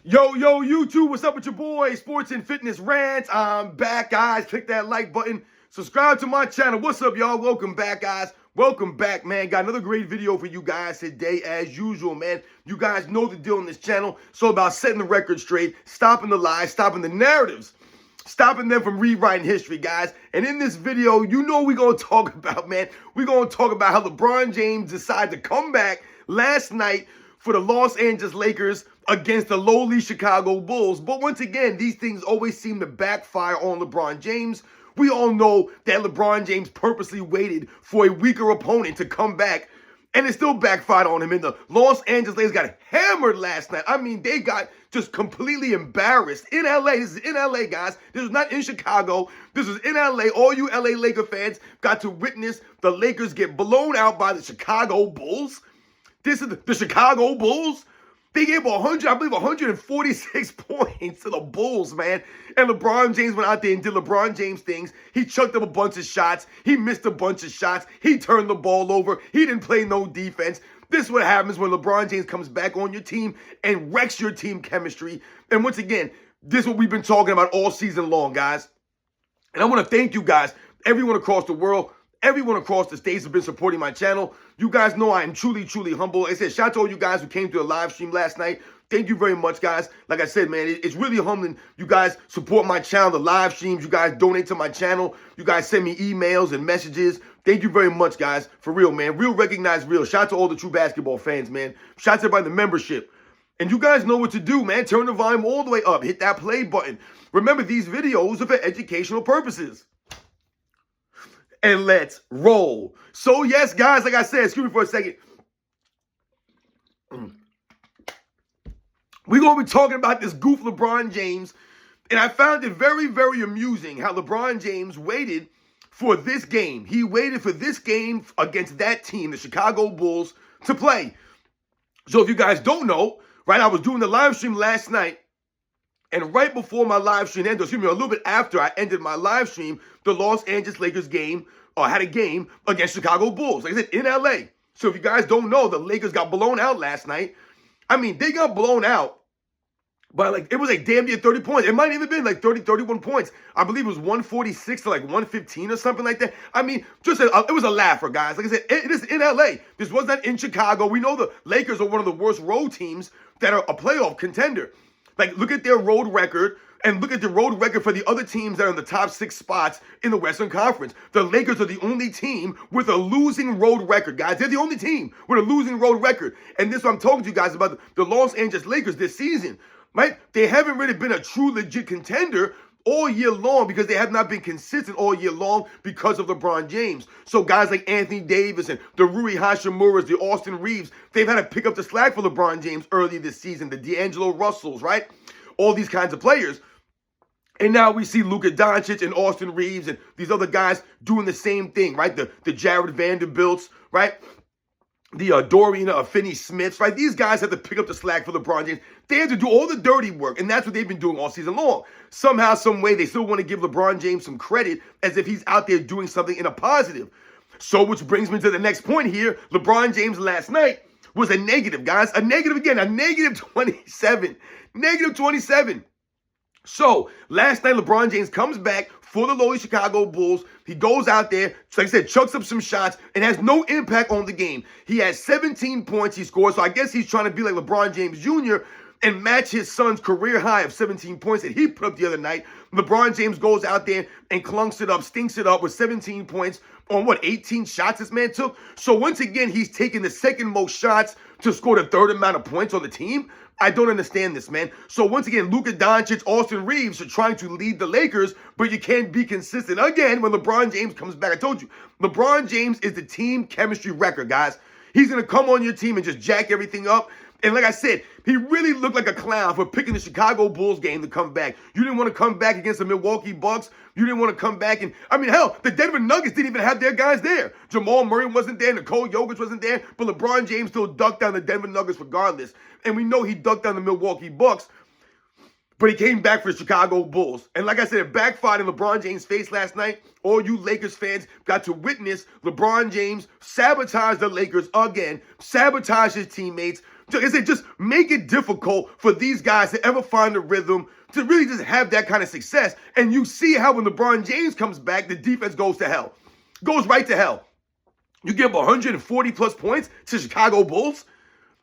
Yo, YouTube, what's up with your boy? Sports and Fitness Rants. I'm back, guys. Click that like button. Subscribe to my channel. What's up, y'all? Welcome back, guys. Welcome back, man. Got another great video for you guys today, as usual, man. You guys know the deal on this channel. So about setting the record straight, stopping the lies, stopping the narratives, stopping them from rewriting history, guys. And in this video, you know we're going to talk about, man, we're going to talk about how LeBron James decided to come back last night for the Los Angeles Lakers against the lowly Chicago Bulls. But once again, these things always seem to backfire on LeBron James. We all know that LeBron James purposely waited for a weaker opponent to come back, and it still backfired on him. And the Los Angeles Lakers got hammered last night. I mean, they got just completely embarrassed in LA. This is in LA, guys. This was not in Chicago. This was in LA. All you LA Laker fans got to witness the Lakers get blown out by the Chicago Bulls. This is the Chicago Bulls. They gave 146 points to the Bulls, man. And LeBron James went out there and did LeBron James things. He chucked up a bunch of shots. He missed a bunch of shots. He turned the ball over. He didn't play no defense. This is what happens when LeBron James comes back on your team and wrecks your team chemistry. And once again, this is what we've been talking about all season long, guys. And I want to thank you guys, everyone across the world, everyone across the states have been supporting my channel. You guys know I am truly, truly humble. Like I said, shout out to all you guys who came to the live stream last night. Thank you very much, guys. Like I said, man, it's really humbling. You guys support my channel, the live streams. You guys donate to my channel. You guys send me emails and messages. Thank you very much, guys. For real, man. Real recognize real. Shout out to all the true basketball fans, man. Shout out to everybody in the membership. And you guys know what to do, man. Turn the volume all the way up. Hit that play button. Remember, these videos are for educational purposes. And let's roll. So, yes, guys, like I said, excuse me for a second. We're going to be talking about this goof LeBron James. And I found it very, very amusing how LeBron James waited for this game. He waited for this game against that team, the Chicago Bulls, to play. So if you guys don't know, right, I was doing the live stream last night. And right before my live stream ended, excuse me, a little bit after I ended my live stream, the Los Angeles Lakers had a game against Chicago Bulls. Like I said, in LA. So if you guys don't know, the Lakers got blown out last night. I mean, they got blown out by it was like damn near 30 points. It might even been like 30, 31 points. I believe it was 146 to like 115 or something like that. I mean, it was a laugher, guys. Like I said, it is in LA. This was not in Chicago. We know the Lakers are one of the worst road teams that are a playoff contender. Like, look at their road record and look at the road record for the other teams that are in the top 6 spots in the Western Conference. The Lakers are the only team with a losing road record, guys. They're the only team with a losing road record. And this is what I'm talking to you guys about, the Los Angeles Lakers this season, right? They haven't really been a true, legit contender all year long because they have not been consistent all year long because of LeBron James. So guys like Anthony Davis and the Rui Hachimuras, the Austin Reeves, they've had to pick up the slack for LeBron James early this season, the D'Angelo Russells, right? All these kinds of players. And now we see Luka Doncic and Austin Reeves and these other guys doing the same thing, right? The Jared Vanderbilts, right? The Dorian Finney-Smiths, right? These guys have to pick up the slack for LeBron James. They have to do all the dirty work, and that's what they've been doing all season long. Somehow, some way, they still want to give LeBron James some credit as if he's out there doing something in a positive. So, which brings me to the next point here. LeBron James last night was a negative, guys. A negative again, a negative 27. Negative 27. So, last night, LeBron James comes back for the lowly Chicago Bulls. He goes out there, like I said, chucks up some shots and has no impact on the game. He has 17 points he scored, so I guess he's trying to be like LeBron James Jr. and match his son's career high of 17 points that he put up the other night. LeBron James goes out there and clunks it up, stinks it up with 17 points on, 18 shots this man took? So once again, he's taking the second most shots to score the third amount of points on the team. I don't understand this, man. So once again, Luka Doncic, Austin Reeves are trying to lead the Lakers, but you can't be consistent again when LeBron James comes back. I told you, LeBron James is the team chemistry wrecker, guys. He's going to come on your team and just jack everything up. And like I said, he really looked like a clown for picking the Chicago Bulls game to come back. You didn't want to come back against the Milwaukee Bucks. You didn't want to come back and, I mean, hell, the Denver Nuggets didn't even have their guys there. Jamal Murray wasn't there. Nikola Jokic wasn't there. But LeBron James still ducked down the Denver Nuggets regardless. And we know he ducked down the Milwaukee Bucks. But he came back for the Chicago Bulls. And like I said, it backfired in LeBron James' face last night. All you Lakers fans got to witness LeBron James sabotage the Lakers again, sabotage his teammates, Just make it difficult for these guys to ever find a rhythm, to really just have that kind of success. And you see how when LeBron James comes back, the defense goes to hell. Goes right to hell. You give 140 plus points to Chicago Bulls,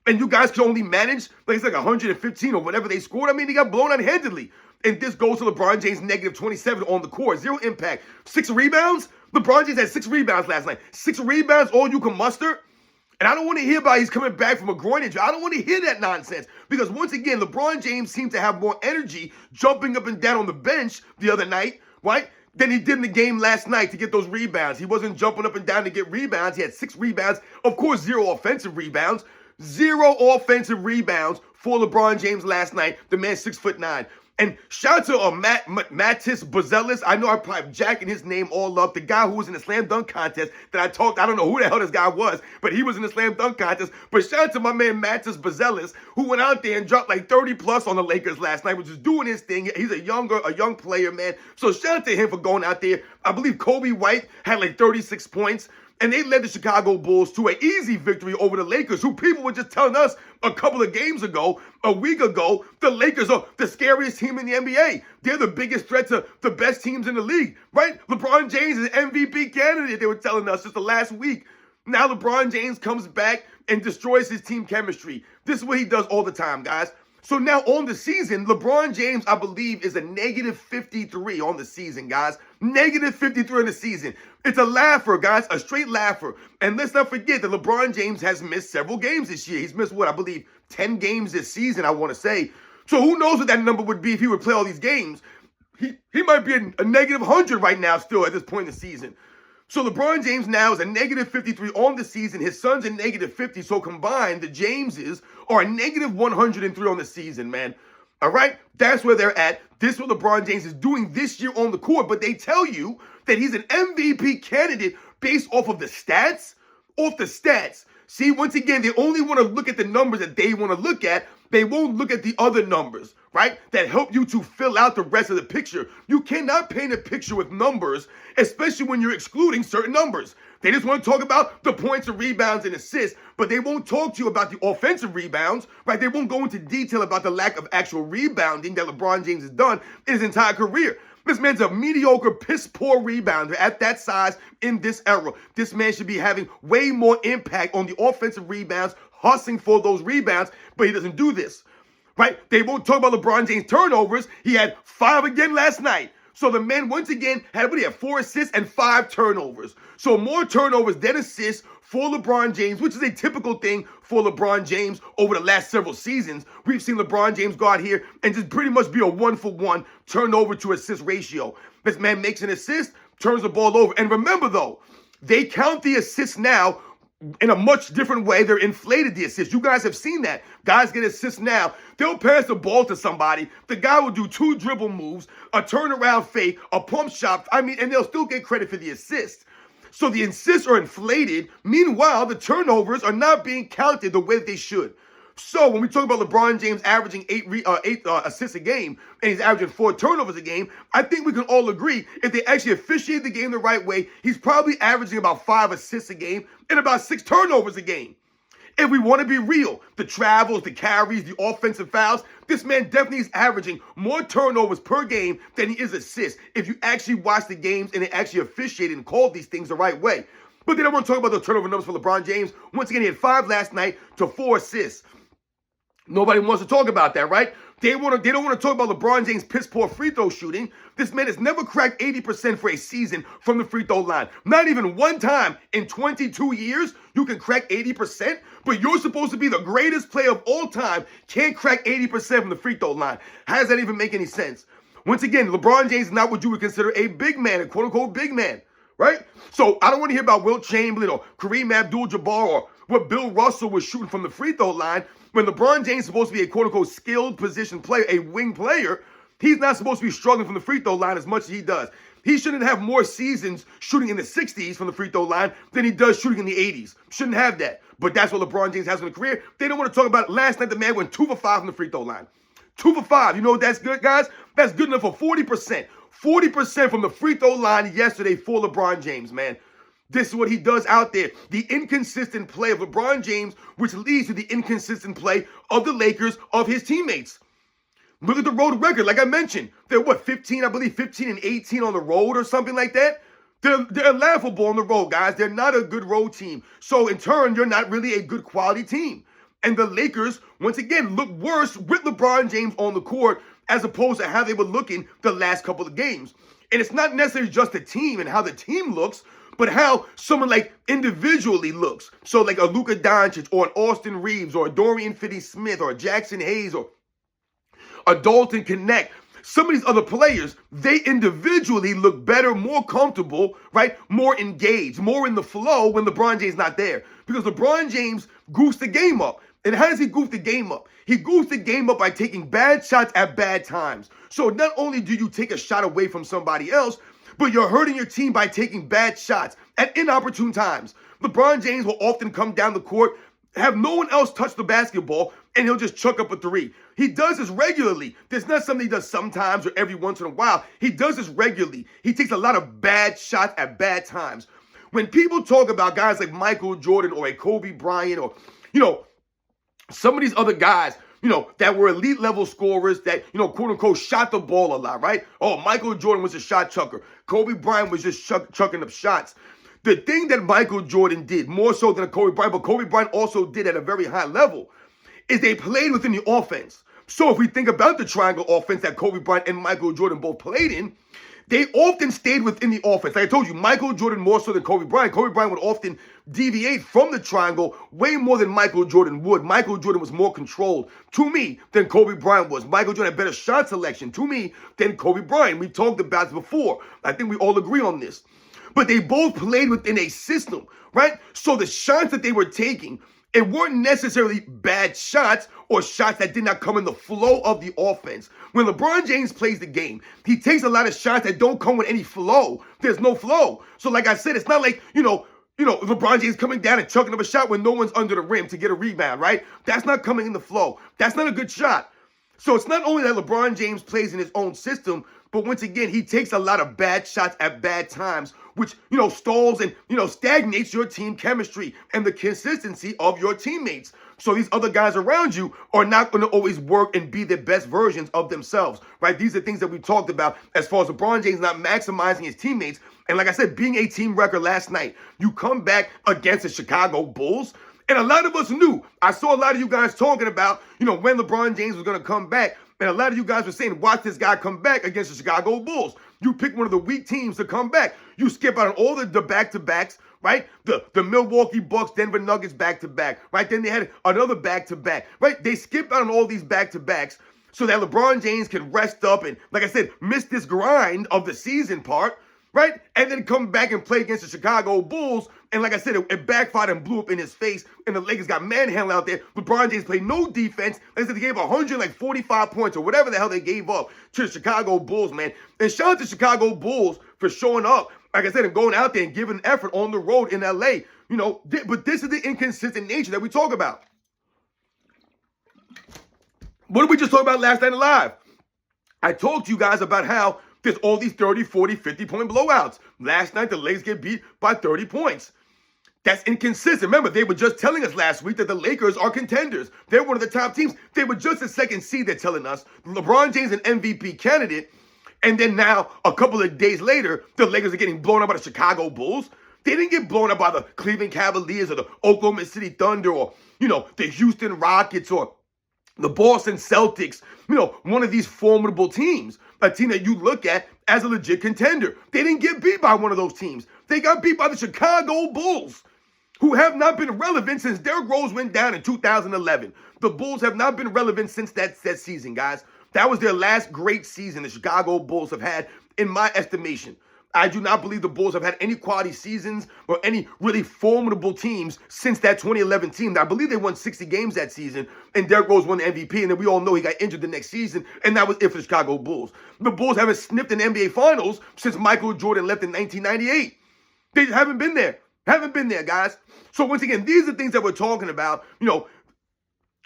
and you guys can only manage, it's like 115 or whatever they scored. I mean, they got blown out handedly. And this goes to LeBron James negative 27 on the court. 0 impact. 6 rebounds? LeBron James had 6 rebounds last night. 6 rebounds, all you can muster? And I don't want to hear about he's coming back from a groin injury. I don't want to hear that nonsense. Because once again, LeBron James seemed to have more energy jumping up and down on the bench the other night, right? Than he did in the game last night to get those rebounds. He wasn't jumping up and down to get rebounds. He had 6 rebounds. Of course, 0 offensive rebounds. 0 offensive rebounds for LeBron James last night. The man's 6'9". And shout out to Mattis Bazelis. I know I'm probably jacking his name all up. The guy who was in the slam dunk contest that I don't know who the hell this guy was, but he was in the slam dunk contest. But shout out to my man Mattis Bazelis, who went out there and dropped like 30 plus on the Lakers last night, which is doing his thing. He's a young player, man. So shout out to him for going out there. I believe Kobe White had like 36 points. And they led the Chicago Bulls to an easy victory over the Lakers, who people were just telling us a couple of games ago, a week ago, the Lakers are the scariest team in the NBA. They're the biggest threat to the best teams in the league, right? LeBron James is an MVP candidate, they were telling us just the last week. Now LeBron James comes back and destroys his team chemistry. This is what he does all the time, guys. So now on the season, LeBron James, I believe, is a negative 53 on the season, guys. Negative 53 on the season. It's a laugher, guys, a straight laugher. And let's not forget that LeBron James has missed several games this year. He's missed, I believe, 10 games this season, I want to say. So who knows what that number would be if he would play all these games. He might be a negative 100 right now still at this point in the season. So LeBron James now is a negative 53 on the season. His son's a negative 50. So combined, the Jameses are a negative 103 on the season, man. All right? That's where they're at. This is what LeBron James is doing this year on the court. But they tell you that he's an MVP candidate based off of the stats. Off the stats. See, once again, they only want to look at the numbers that they want to look at. They won't look at the other numbers, right? That help you to fill out the rest of the picture. You cannot paint a picture with numbers, especially when you're excluding certain numbers. They just want to talk about the points and rebounds and assists, but they won't talk to you about the offensive rebounds, right? They won't go into detail about the lack of actual rebounding that LeBron James has done in his entire career. This man's a mediocre, piss-poor rebounder at that size in this era. This man should be having way more impact on the offensive rebounds, hustling for those rebounds, but he doesn't do this, right? They won't talk about LeBron James' turnovers. He had 5 again last night. So the man, once again, had 4 assists and 5 turnovers. So more turnovers than assists for LeBron James, which is a typical thing for LeBron James over the last several seasons. We've seen LeBron James go out here and just pretty much be a 1-for-1 turnover to assist ratio. This man makes an assist, turns the ball over. And remember, though, they count the assists now in a much different way. They're inflated, the assists. You guys have seen that. Guys get assists now. They'll pass the ball to somebody. The guy will do 2 dribble moves, a turnaround fake, a pump shot. And they'll still get credit for the assist. So the assists are inflated. Meanwhile, the turnovers are not being counted the way that they should. So when we talk about LeBron James averaging 8 assists a game and he's averaging 4 turnovers a game, I think we can all agree if they actually officiate the game the right way, he's probably averaging about 5 assists a game and about 6 turnovers a game. If we want to be real, the travels, the carries, the offensive fouls, this man definitely is averaging more turnovers per game than he is assists if you actually watch the games and they actually officiate and call these things the right way. But they don't want to talk about the turnover numbers for LeBron James. Once again, he had 5 last night to 4 assists. Nobody wants to talk about that, right? They don't want to talk about LeBron James' piss-poor free throw shooting. This man has never cracked 80% for a season from the free throw line. Not even one time in 22 years you can crack 80%, but you're supposed to be the greatest player of all time, can't crack 80% from the free throw line. How does that even make any sense? Once again, LeBron James is not what you would consider a big man, a quote-unquote big man, right? So I don't want to hear about Wilt Chamberlain or Kareem Abdul-Jabbar or what Bill Russell was shooting from the free throw line. When LeBron James is supposed to be a quote-unquote skilled position player, a wing player, he's not supposed to be struggling from the free throw line as much as he does. He shouldn't have more seasons shooting in the 60s from the free throw line than he does shooting in the 80s. Shouldn't have that. But that's what LeBron James has in a career. They don't want to talk about it. Last night, the man went 2 for 5 from the free throw line. 2 for 5. You know what that's good, guys? That's good enough for 40%. 40% from the free throw line yesterday for LeBron James, man. This is what he does out there. The inconsistent play of LeBron James, which leads to the inconsistent play of the Lakers, of his teammates. Look at the road record. Like I mentioned, they're 15, I believe 15 and 18 on the road or something like that. They're laughable on the road, guys. They're not a good road team. So in turn, you're not really a good quality team. And the Lakers, once again, look worse with LeBron James on the court as opposed to how they were looking the last couple of games. And it's not necessarily just the team and how the team looks, but how someone like individually looks. So like a Luka Doncic or an Austin Reeves or a Dorian Finney-Smith or a Jackson Hayes or a Dalton Connect. Some of these other players, they individually look better, more comfortable, right? More engaged, more in the flow when LeBron James not there. Because LeBron James goofs the game up. And how does he goof the game up? He goofs the game up by taking bad shots at bad times. So not only do you take a shot away from somebody else, but you're hurting your team by taking bad shots at inopportune times. LeBron James will often come down the court, have no one else touch the basketball, and he'll just chuck up a three. He does this regularly. There's not something he does sometimes or every once in a while. He does this regularly. He takes a lot of bad shots at bad times. When people talk about guys like Michael Jordan or a Kobe Bryant or, some of these other guys, that were elite level scorers that, quote unquote, shot the ball a lot, right? Oh, Michael Jordan was a shot chucker. Kobe Bryant was just chucking up shots. The thing that Michael Jordan did, more so than a Kobe Bryant, but Kobe Bryant also did at a very high level, is they played within the offense. So if we think about the triangle offense that Kobe Bryant and Michael Jordan both played in, they often stayed within the offense. Like I told you, Michael Jordan more so than Kobe Bryant. Kobe Bryant would often deviate from the triangle way more than Michael Jordan would. Michael Jordan was more controlled, to me, than Kobe Bryant was. Michael Jordan had better shot selection, to me, than Kobe Bryant. We talked about this before. I think we all agree on this. But they both played within a system, right? So the shots that they were taking, it weren't necessarily bad shots or shots that did not come in the flow of the offense. When LeBron James plays the game, he takes a lot of shots that don't come with any flow. There's no flow. So like I said, it's not like, LeBron James coming down and chucking up a shot when no one's under the rim to get a rebound, right? That's not coming in the flow. That's not a good shot. So it's not only that LeBron James plays in his own system, but once again, he takes a lot of bad shots at bad times, which, stalls and, stagnates your team chemistry and the consistency of your teammates. So these other guys around you are not going to always work and be the best versions of themselves, right? These are things that we talked about as far as LeBron James not maximizing his teammates. And like I said, being a team wrecker last night, you come back against the Chicago Bulls. And a lot of us knew. I saw a lot of you guys talking about, when LeBron James was going to come back. And a lot of you guys were saying, watch this guy come back against the Chicago Bulls. You pick one of the weak teams to come back. You skip out on all the back-to-backs, right? The Milwaukee Bucks, Denver Nuggets back-to-back, right? Then they had another back-to-back, right? They skipped out on all these back-to-backs so that LeBron James can rest up and, like I said, miss this grind of the season part, right? And then come back and play against the Chicago Bulls. And like I said, it backfired and blew up in his face. And the Lakers got manhandled out there. LeBron James played no defense. Like I said, they gave 145 points or whatever the hell they gave up to the Chicago Bulls, man. And shout out to Chicago Bulls for showing up, like I said, and going out there and giving effort on the road in LA. But this is the inconsistent nature that we talk about. What did we just talk about last night live? I talked to you guys about how there's all these 30, 40, 50-point blowouts. Last night, the Lakers get beat by 30 points. That's inconsistent. Remember, they were just telling us last week that the Lakers are contenders. They're one of the top teams. They were just a second seed, they're telling us. LeBron James, an MVP candidate. And then now, a couple of days later, the Lakers are getting blown up by the Chicago Bulls. They didn't get blown up by the Cleveland Cavaliers or the Oklahoma City Thunder or, the Houston Rockets or the Boston Celtics, one of these formidable teams, a team that you look at as a legit contender. They didn't get beat by one of those teams. They got beat by the Chicago Bulls, who have not been relevant since Derrick Rose went down in 2011. The Bulls have not been relevant since that season, guys. That was their last great season the Chicago Bulls have had, in my estimation. I do not believe the Bulls have had any quality seasons or any really formidable teams since that 2011 team. I believe they won 60 games that season, and Derrick Rose won the MVP, and then we all know he got injured the next season, and that was it for the Chicago Bulls. The Bulls haven't sniffed an NBA Finals since Michael Jordan left in 1998. They haven't been there. Haven't been there, guys. So once again, these are things that we're talking about,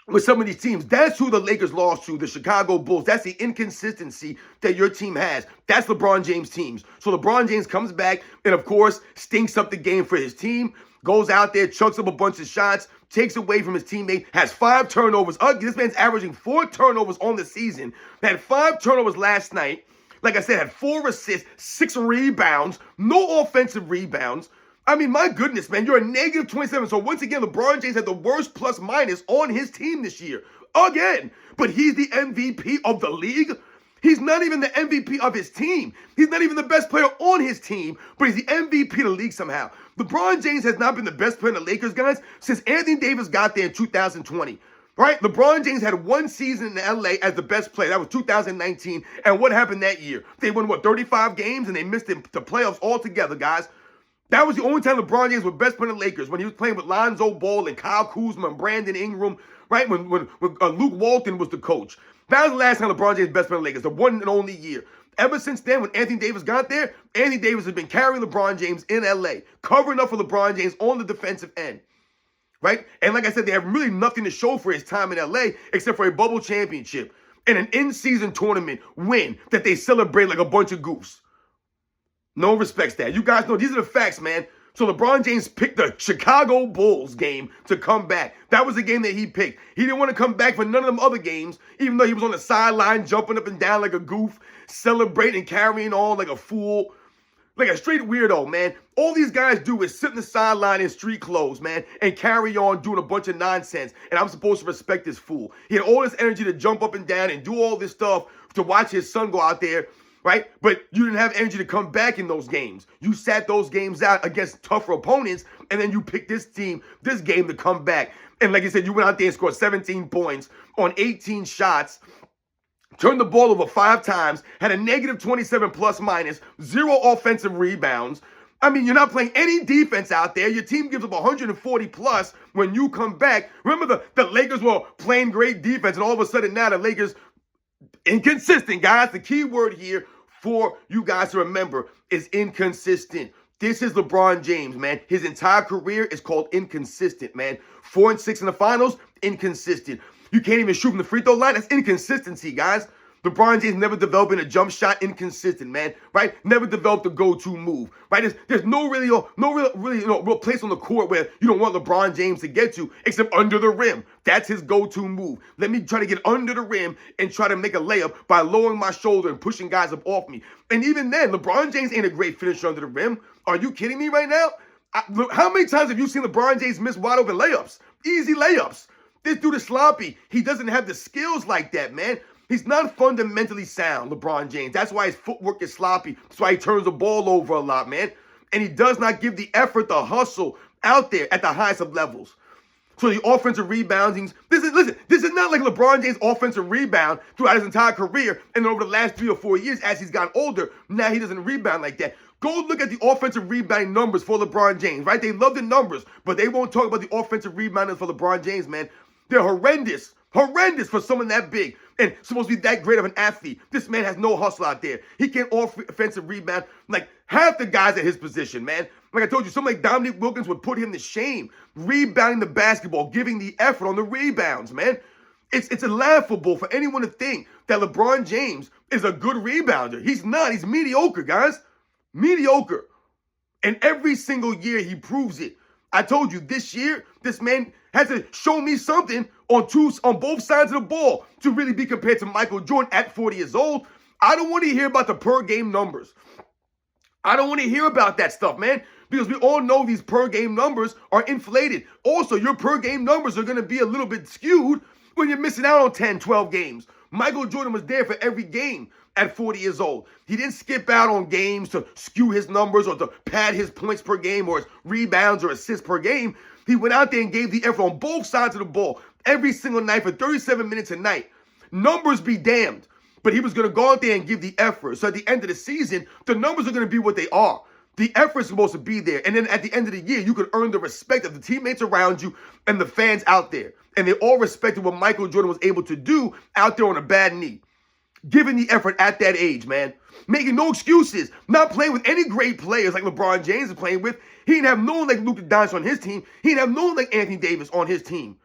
with some of these teams. That's who the Lakers lost to, the Chicago Bulls. That's the inconsistency that your team has. That's LeBron James' teams. So LeBron James comes back and, of course, stinks up the game for his team, goes out there, chucks up a bunch of shots, takes away from his teammate, has 5 turnovers. This man's averaging 4 turnovers on the season. Had 5 turnovers last night. Like I said, had 4 assists, 6 rebounds, no offensive rebounds. I mean, my goodness, man, you're a negative 27. So once again, LeBron James had the worst plus minus on his team this year. Again. But he's the MVP of the league. He's not even the MVP of his team. He's not even the best player on his team, but he's the MVP of the league somehow. LeBron James has not been the best player in the Lakers, guys, since Anthony Davis got there in 2020. Right? LeBron James had 1 season in LA as the best player. That was 2019. And what happened that year? They won, 35 games, and they missed the playoffs altogether, guys. That was the only time LeBron James was best player in the Lakers, when he was playing with Lonzo Ball and Kyle Kuzma and Brandon Ingram, right? When Luke Walton was the coach. That was the last time LeBron James was best player in the Lakers, the one and only year. Ever since then, when Anthony Davis got there, Anthony Davis has been carrying LeBron James in LA, covering up for LeBron James on the defensive end, right? And like I said, they have really nothing to show for his time in LA except for a bubble championship and an in-season tournament win that they celebrate like a bunch of goofs. No one respects that. You guys know these are the facts, man. So LeBron James picked the Chicago Bulls game to come back. That was the game that he picked. He didn't want to come back for none of them other games, even though he was on the sideline jumping up and down like a goof, celebrating, carrying on like a fool, like a straight weirdo, man. All these guys do is sit in the sideline in street clothes, man, and carry on doing a bunch of nonsense. And I'm supposed to respect this fool. He had all this energy to jump up and down and do all this stuff to watch his son go out there, right? But you didn't have energy to come back in those games. You sat those games out against tougher opponents, and then you picked this game to come back. And like I said, you went out there and scored 17 points on 18 shots, turned the ball over 5 times, had a negative 27 plus minus, 0 offensive rebounds. I mean, you're not playing any defense out there. Your team gives up 140 plus when you come back. Remember, the Lakers were playing great defense, and all of a sudden now the Lakers, inconsistent, guys. The key word here for you guys to remember is inconsistent. This is LeBron James, man. His entire career is called inconsistent, man. 4-6 in the finals, inconsistent. You can't even shoot from the free throw line. That's inconsistency, guys. LeBron James never developing a jump shot, inconsistent, man. Right? Never developed a go-to move. Right? There's no real place on the court where you don't want LeBron James to get to except under the rim. That's his go-to move. Let me try to get under the rim and try to make a layup by lowering my shoulder and pushing guys up off me. And even then, LeBron James ain't a great finisher under the rim. Are you kidding me right now? How many times have you seen LeBron James miss wide open layups? Easy layups. This dude is sloppy. He doesn't have the skills like that, man. He's not fundamentally sound, LeBron James. That's why his footwork is sloppy. That's why he turns the ball over a lot, man. And he does not give the effort, the hustle out there at the highest of levels. So the offensive rebounding, this is not like LeBron James' offensive rebound throughout his entire career and over the last 3 or 4 years as he's gotten older. Now he doesn't rebound like that. Go look at the offensive rebounding numbers for LeBron James, right? They love the numbers, but they won't talk about the offensive rebounding for LeBron James, man. They're horrendous. Horrendous for someone that big and supposed to be that great of an athlete. This man has no hustle out there. He can't offensive rebound like half the guys at his position, man. Like I told you, someone like Dominique Wilkins would put him to shame. Rebounding the basketball, giving the effort on the rebounds, man. It's laughable for anyone to think that LeBron James is a good rebounder. He's not. He's mediocre, guys. Mediocre. And every single year he proves it. I told you this year, this man has to show me something on both sides of the ball to really be compared to Michael Jordan at 40 years old. I don't want to hear about the per game numbers. I don't want to hear about that stuff, man, because we all know these per game numbers are inflated. Also, your per game numbers are going to be a little bit skewed when you're missing out on 10, 12 games. Michael Jordan was there for every game at 40 years old. He didn't skip out on games to skew his numbers or to pad his points per game or his rebounds or assists per game. He went out there and gave the effort on both sides of the ball every single night for 37 minutes a night. Numbers be damned. But he was going to go out there and give the effort. So at the end of the season, the numbers are going to be what they are. The effort's supposed to be there. And then at the end of the year, you can earn the respect of the teammates around you and the fans out there. And they all respected what Michael Jordan was able to do out there on a bad knee. Giving the effort at that age, man. Making no excuses. Not playing with any great players like LeBron James is playing with. He didn't have no one like Luka Doncic on his team. He didn't have no one like Anthony Davis on his team.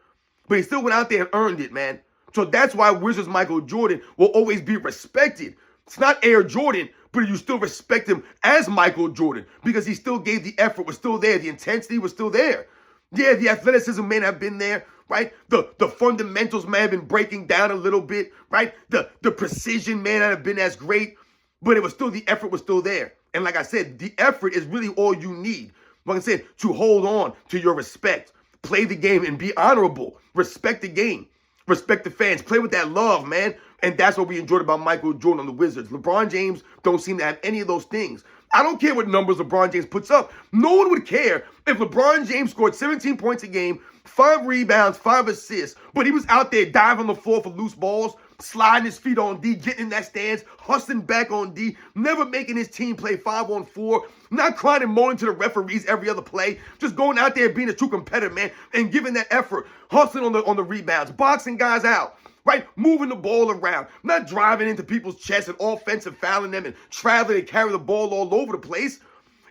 but he still went out there and earned it, man. So that's why Wizards Michael Jordan will always be respected. It's not Air Jordan, but you still respect him as Michael Jordan because he still gave the effort, was still there, the intensity was still there. Yeah, the athleticism may not have been there, right? The fundamentals may have been breaking down a little bit, right? The precision may not have been as great, but it was still, the effort was still there. And like I said, the effort is really all you need, like I said, to hold on to your respect. Play the game and be honorable. Respect the game. Respect the fans. Play with that love, man. And that's what we enjoyed about Michael Jordan on the Wizards. LeBron James don't seem to have any of those things. I don't care what numbers LeBron James puts up. No one would care if LeBron James scored 17 points a game, 5 rebounds, 5 assists, but he was out there diving on the floor for loose balls, sliding his feet on D, getting in that stance, hustling back on D, never making his team play 5-on-4, not crying and moaning to the referees every other play, just going out there being a true competitor, man, and giving that effort, hustling on the rebounds, boxing guys out. Right? Moving the ball around, not driving into people's chests and offensive fouling them and traveling and carry the ball all over the place.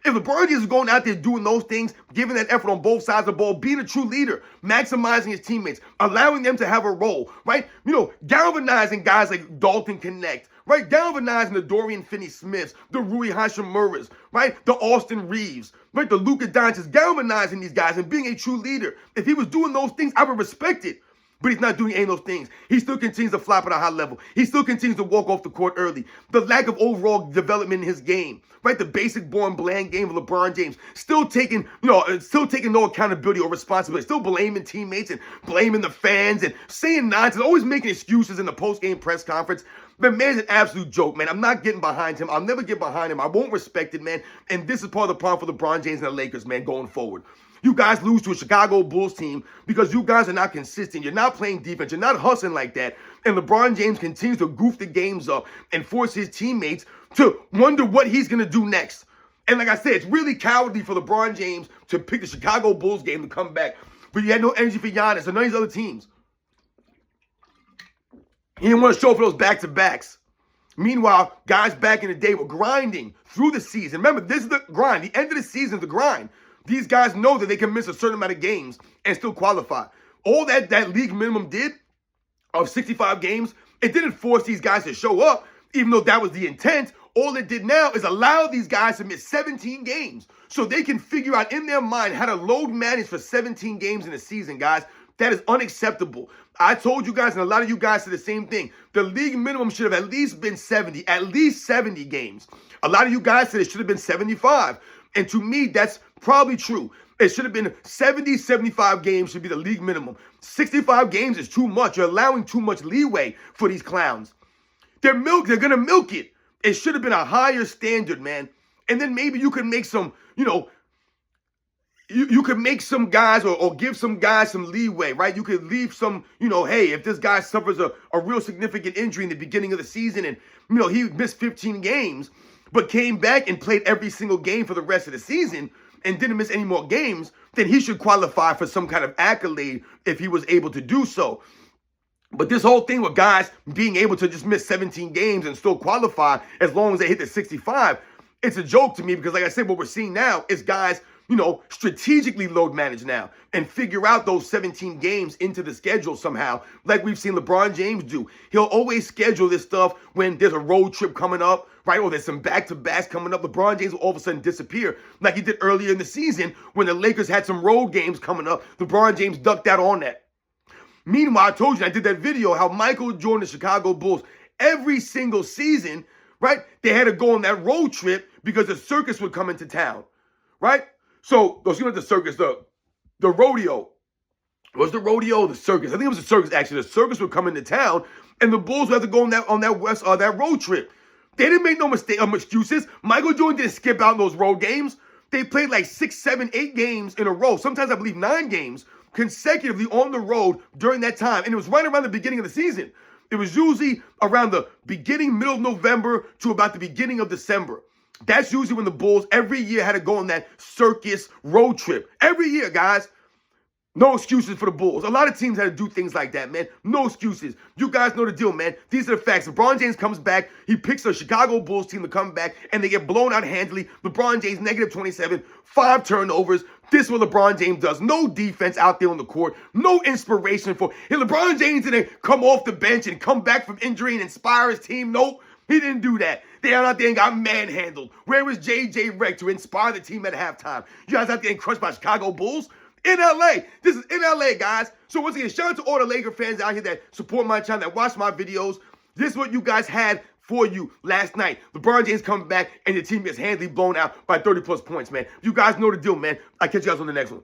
If LeBron James is going out there doing those things, giving that effort on both sides of the ball, being a true leader, maximizing his teammates, allowing them to have a role, right? You know, galvanizing guys like Dalton Connect, right? Galvanizing the Dorian Finney-Smiths, the Rui Hashimuras, right? The Austin Reeves, right? The Luka Doncic, galvanizing these guys and being a true leader. If he was doing those things, I would respect it. But he's not doing any of those things. He still continues to flop at a high level. He still continues to walk off the court early. The lack of overall development in his game, right? The basic, boring, bland game of LeBron James. Still taking no accountability or responsibility. Still blaming teammates and blaming the fans and saying nonsense. Always making excuses in the post-game press conference. The man's an absolute joke, man. I'm not getting behind him. I'll never get behind him. I won't respect it, man. And this is part of the problem for LeBron James and the Lakers, man, going forward. You guys lose to a Chicago Bulls team because you guys are not consistent. You're not playing defense. You're not hustling like that. And LeBron James continues to goof the games up and force his teammates to wonder what he's going to do next. And like I said, it's really cowardly for LeBron James to pick the Chicago Bulls game to come back. But you had no energy for Giannis or none of these other teams. He didn't want to show up for those back-to-backs. Meanwhile, guys back in the day were grinding through the season. Remember, this is the grind. The end of the season is the grind. These guys know that they can miss a certain amount of games and still qualify. All that league minimum did of 65 games, it didn't force these guys to show up, even though that was the intent. All it did now is allow these guys to miss 17 games so they can figure out in their mind how to load manage for 17 games in a season, guys. That is unacceptable. I told you guys, and a lot of you guys said the same thing. The league minimum should have at least been 70, at least 70 games. A lot of you guys said it should have been 75. And to me, that's probably true. It should have been 70, 75 games should be the league minimum. 65 games is too much. You're allowing too much leeway for these clowns. They're going to milk it. It should have been a higher standard, man. And then maybe you could make some, you could make some guys or give some guys some leeway, right? You could leave some, hey, if this guy suffers a real significant injury in the beginning of the season and, he missed 15 games, but came back and played every single game for the rest of the season and didn't miss any more games, then he should qualify for some kind of accolade if he was able to do so. But this whole thing with guys being able to just miss 17 games and still qualify as long as they hit the 65, it's a joke to me because, like I said, what we're seeing now is guys, strategically load manage now and figure out those 17 games into the schedule somehow, like we've seen LeBron James do. He'll always schedule this stuff when there's a road trip coming up, right? Or there's some back-to-backs coming up. LeBron James will all of a sudden disappear like he did earlier in the season when the Lakers had some road games coming up. LeBron James ducked out on that. Meanwhile, I told you, I did that video, how Michael Jordan, the Chicago Bulls, every single season, right, they had to go on that road trip because the circus would come into town, right? So, not the circus, the rodeo. Was the rodeo or the circus? I think it was the circus, actually. The circus would come into town, and the Bulls would have to go on that road trip. They didn't make no excuses. Michael Jordan didn't skip out those road games. They played like 6, 7, 8 games in a row. Sometimes I believe 9 games consecutively on the road during that time. And it was right around the beginning of the season. It was usually around the middle of November to about the beginning of December. That's usually when the Bulls every year had to go on that circus road trip. Every year, guys. No excuses for the Bulls. A lot of teams had to do things like that, man. No excuses. You guys know the deal, man. These are the facts. LeBron James comes back. He picks a Chicago Bulls team to come back, and they get blown out handily. LeBron James, negative 27, 5 turnovers. This is what LeBron James does. No defense out there on the court. No inspiration for... Hey, LeBron James didn't come off the bench and come back from injury and inspire his team. Nope. He didn't do that. They out there and got manhandled. Where was J.J. Redick to inspire the team at halftime? You guys out there and crushed by Chicago Bulls? In LA. This is in LA, guys. So once again, shout out to all the Laker fans out here that support my channel, that watch my videos. This is what you guys had for you last night. LeBron James comes back and the team gets handily blown out by 30 plus points, man. You guys know the deal, man. I'll catch you guys on the next one.